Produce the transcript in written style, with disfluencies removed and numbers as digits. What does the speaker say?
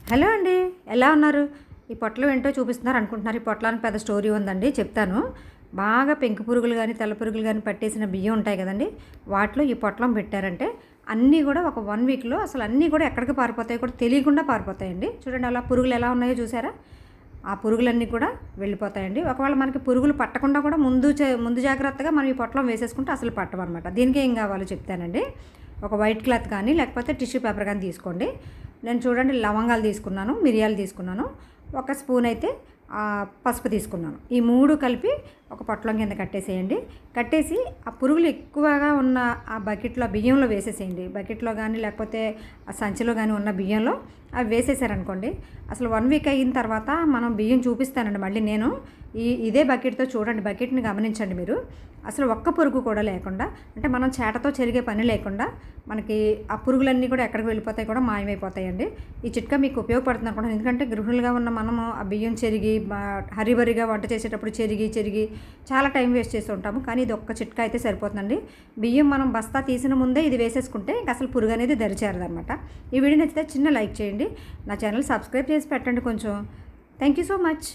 Hello అండి, ఎలా ఉన్నారు? ఈ పొట్లం ఏంటో చూపిస్తున్నారు అనుకుంటున్నారు. ఈ పొట్లానికి పెద్ద స్టోరీ ఉందండి, చెప్తాను. బాగా పెంకు పురుగులు కానీ తెల్ల పురుగులు కానీ పట్టేసిన బియ్యం ఉంటాయి కదండి, వాటిలో ఈ పొట్లం పెట్టారంటే అన్నీ కూడా ఒక 1 వీక్లో అసలు అన్నీ కూడా ఎక్కడికి పారిపోతాయి కూడా తెలియకుండా పారిపోతాయండి. చూడండి అలా పురుగులు ఎలా ఉన్నాయో చూసారా? ఆ పురుగులన్నీ కూడా వెళ్ళిపోతాయండి. ఒకవేళ మనకి పురుగులు పట్టకుండా కూడా ముందు జాగ్రత్తగా మనం ఈ పొట్లం వేసేసుకుంటే అసలు పట్టమన్నమాట. దీనికి ఏం కావాలో చెప్తానండి. ఒక వైట్ క్లాత్ కానీ లేకపోతే టిష్యూ పేపర్ కానీ తీసుకోండి. నేను చూడండి లవంగాలు తీసుకున్నాను, మిరియాలు తీసుకున్నాను, ఒక స్పూన్ అయితే పసుపు తీసుకున్నాను. ఈ 3 కలిపి ఒక పొట్లం కింద కట్టేసేయండి. కట్టేసి ఆ పురుగులు ఎక్కువగా ఉన్న ఆ బకెట్లో బియ్యంలో వేసేసేయండి. బకెట్లో కానీ లేకపోతే ఆ సంచిలో కానీ ఉన్న బియ్యంలో అవి వేసేసారనుకోండి, అసలు 1 వీక్ అయిన తర్వాత మనం బియ్యం చూపిస్తానండి మళ్ళీ నేను. ఇదే బకెట్తో చూడండి, బకెట్ని గమనించండి మీరు. అసలు ఒక్క పురుగు కూడా లేకుండా, అంటే మనం చేటతో చెరిగే పని లేకుండా మనకి ఆ పురుగులన్నీ కూడా ఎక్కడికి వెళ్ళిపోతాయి కూడా మాయమైపోతాయండి. ఈ చిట్కా మీకు ఉపయోగపడుతుంది అనుకుంటున్నాను. ఎందుకంటే గృహిణులుగా ఉన్న మనము ఆ బియ్యం చెరిగి హరిబరిగా వంట చేసేటప్పుడు చెరిగి చాలా టైం వేస్ట్ చేస్తూ ఉంటాము. కానీ ఇది ఒక్క చిట్కా అయితే సరిపోతుందండి. బియ్యం మనం బస్తా తీసిన ముందే ఇది వేసేసుకుంటే ఇంక అసలు పురుగు అనేది దరిచేరదనమాట. ఈ వీడియో నచ్చితే చిన్న లైక్ చేయండి, నా ఛానల్ సబ్స్క్రైబ్ చేసి పెట్టండి కొంచెం. Thank you so much.